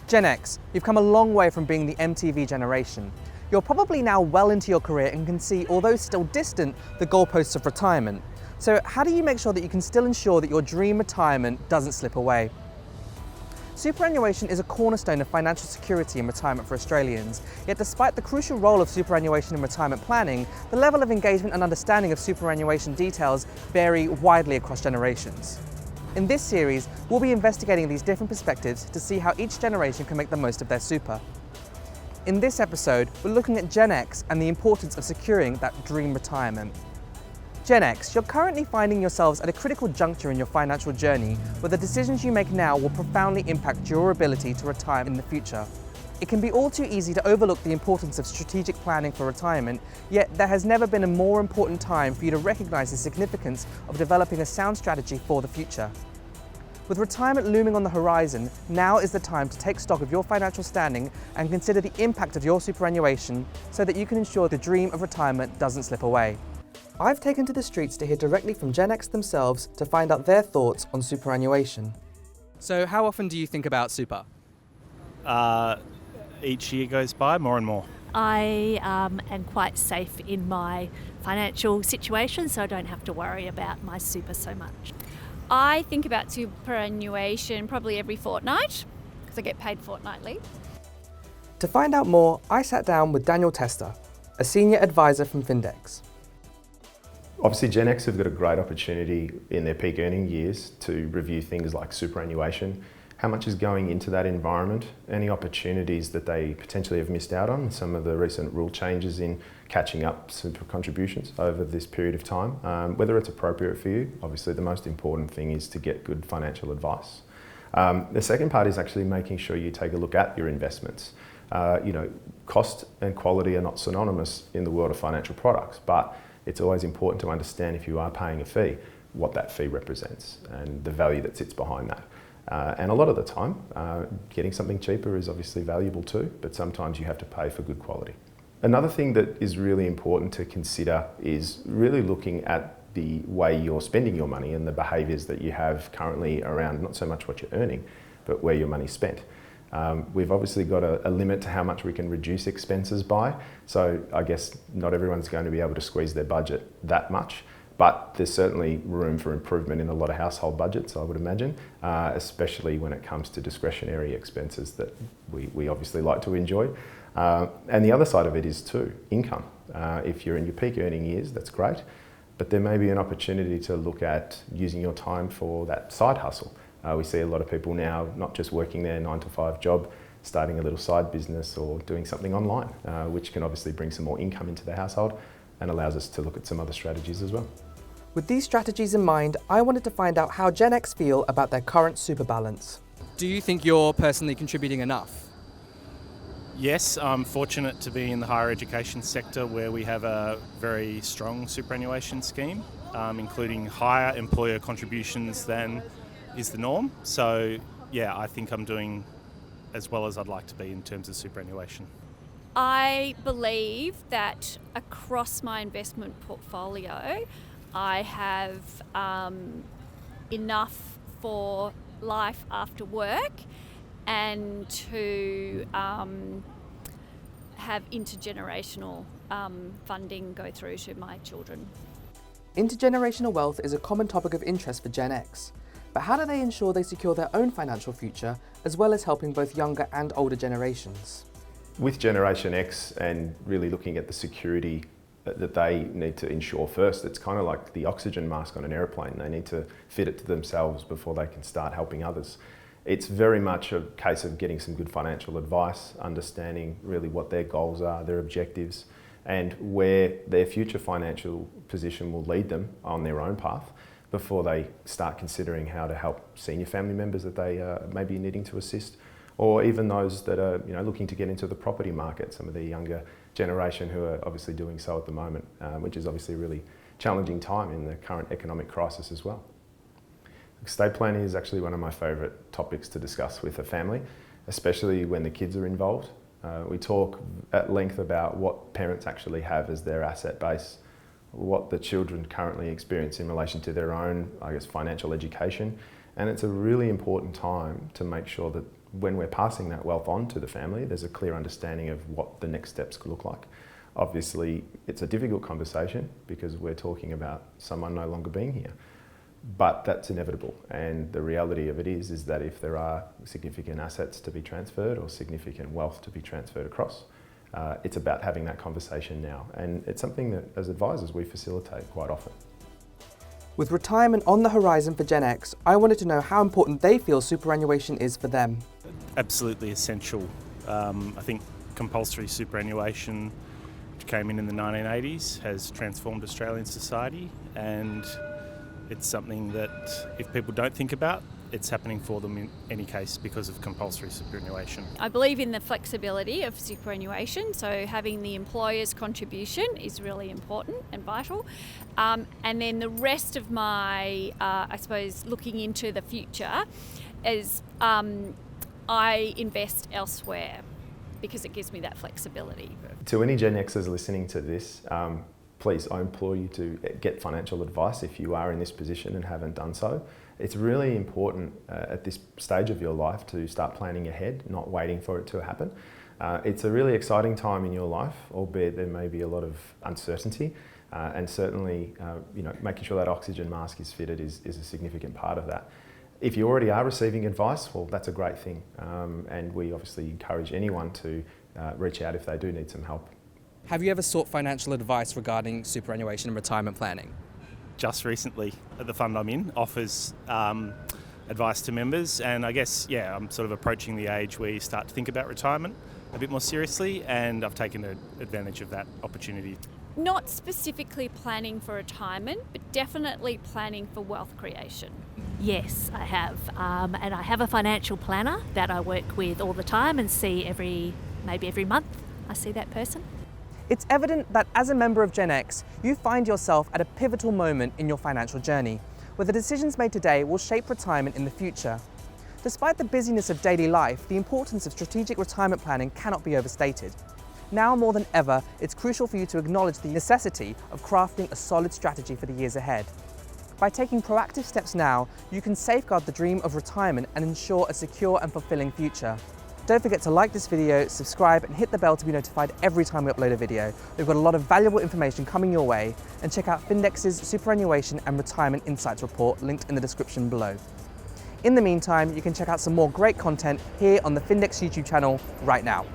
Gen X, you've come a long way from being the MTV generation. You're probably now well into your career and can see, although still distant, the goalposts of retirement. So how do you make sure that you can still ensure that your dream retirement doesn't slip away? Superannuation is a cornerstone of financial security in retirement for Australians, yet despite the crucial role of superannuation in retirement planning, the level of engagement and understanding of superannuation details vary widely across generations. In this series, we'll be investigating these different perspectives to see how each generation can make the most of their super. In this episode, we're looking at Gen X and the importance of securing that dream retirement. Gen X, you're currently finding yourselves at a critical juncture in your financial journey where the decisions you make now will profoundly impact your ability to retire in the future. It can be all too easy to overlook the importance of strategic planning for retirement, yet there has never been a more important time for you to recognise the significance of developing a sound strategy for the future. With retirement looming on the horizon, now is the time to take stock of your financial standing and consider the impact of your superannuation so that you can ensure the dream of retirement doesn't slip away. I've taken to the streets to hear directly from Gen X themselves to find out their thoughts on superannuation. So how often do you think about super? Each year goes by, more and more. I am quite safe in my financial situation, so I don't have to worry about my super so much. I think about superannuation probably every fortnight, because I get paid fortnightly. To find out more, I sat down with Daniel Tester, a senior advisor from Findex. Obviously, Gen X have got a great opportunity in their peak earning years to review things like superannuation, how much is going into that environment, any opportunities that they potentially have missed out on, some of the recent rule changes in catching up super contributions over this period of time, whether it's appropriate for you. Obviously, the most important thing is to get good financial advice. The second part is actually making sure you take a look at your investments. Cost and quality are not synonymous in the world of financial products, but it's always important to understand if you are paying a fee, what that fee represents and the value that sits behind that. And a lot of the time, getting something cheaper is obviously valuable too, but sometimes you have to pay for good quality. Another thing that is really important to consider is really looking at the way you're spending your money and the behaviours that you have currently around not so much what you're earning, but where your money's spent. We've obviously got a limit to how much we can reduce expenses by, so I guess not everyone's going to be able to squeeze their budget that much, but there's certainly room for improvement in a lot of household budgets, I would imagine, especially when it comes to discretionary expenses that we obviously like to enjoy. And the other side of it is too, income. If you're in your peak earning years, that's great, but there may be an opportunity to look at using your time for that side hustle. We see a lot of people now not just working their 9-to-5 job, starting a little side business or doing something online, which can obviously bring some more income into the household and allows us to look at some other strategies as well. With these strategies in mind, I wanted to find out how Gen X feel about their current super balance. Do you think you're personally contributing enough? Yes, I'm fortunate to be in the higher education sector where we have a very strong superannuation scheme, including higher employer contributions than is the norm. So yeah, I think I'm doing as well as I'd like to be in terms of superannuation. I believe that across my investment portfolio, I have enough for life after work and to have intergenerational funding go through to my children. Intergenerational wealth is a common topic of interest for Gen X. But how do they ensure they secure their own financial future, as well as helping both younger and older generations? With Generation X and really looking at the security that they need to ensure first, it's kind of like the oxygen mask on an aeroplane. They need to fit it to themselves before they can start helping others. It's very much a case of getting some good financial advice, understanding really what their goals are, their objectives, and where their future financial position will lead them on their own path, before they start considering how to help senior family members that they may be needing to assist, or even those that are looking to get into the property market, some of the younger generation who are obviously doing so at the moment, which is obviously a really challenging time in the current economic crisis as well. Estate planning is actually one of my favourite topics to discuss with a family, especially when the kids are involved. We talk at length about what parents actually have as their asset base, what the children currently experience in relation to their own, financial education. And it's a really important time to make sure that when we're passing that wealth on to the family, there's a clear understanding of what the next steps could look like. Obviously, it's a difficult conversation because we're talking about someone no longer being here. But that's inevitable, and the reality of it is that if there are significant assets to be transferred or significant wealth to be transferred across, it's about having that conversation now, and it's something that as advisors we facilitate quite often. With retirement on the horizon for Gen X, I wanted to know how important they feel superannuation is for them. Absolutely essential. I think compulsory superannuation, which came in the 1980s, has transformed Australian society, and it's something that if people don't think about, it's happening for them in any case because of compulsory superannuation. I believe in the flexibility of superannuation, so having the employer's contribution is really important and vital. And then the rest of my, I suppose, looking into the future is I invest elsewhere because it gives me that flexibility. To any Gen Xers listening to this, please, I implore you to get financial advice if you are in this position and haven't done so. It's really important at this stage of your life to start planning ahead, not waiting for it to happen. It's a really exciting time in your life, albeit there may be a lot of uncertainty, and certainly making sure that oxygen mask is fitted is a significant part of that. If you already are receiving advice, well, that's a great thing, and we obviously encourage anyone to reach out if they do need some help. Have you ever sought financial advice regarding superannuation and retirement planning? Just recently, the fund I'm in offers advice to members, and I guess, I'm sort of approaching the age where you start to think about retirement a bit more seriously, and I've taken advantage of that opportunity. Not specifically planning for retirement, but definitely planning for wealth creation. Yes, I have. And I have a financial planner that I work with all the time and see maybe every month I see that person. It's evident that as a member of Gen X, you find yourself at a pivotal moment in your financial journey, where the decisions made today will shape retirement in the future. Despite the busyness of daily life, the importance of strategic retirement planning cannot be overstated. Now more than ever, it's crucial for you to acknowledge the necessity of crafting a solid strategy for the years ahead. By taking proactive steps now, you can safeguard the dream of retirement and ensure a secure and fulfilling future. Don't forget to like this video, subscribe and hit the bell to be notified every time we upload a video. We've got a lot of valuable information coming your way, and check out Findex's Superannuation and Retirement Insights report linked in the description below. In the meantime, you can check out some more great content here on the Findex YouTube channel right now.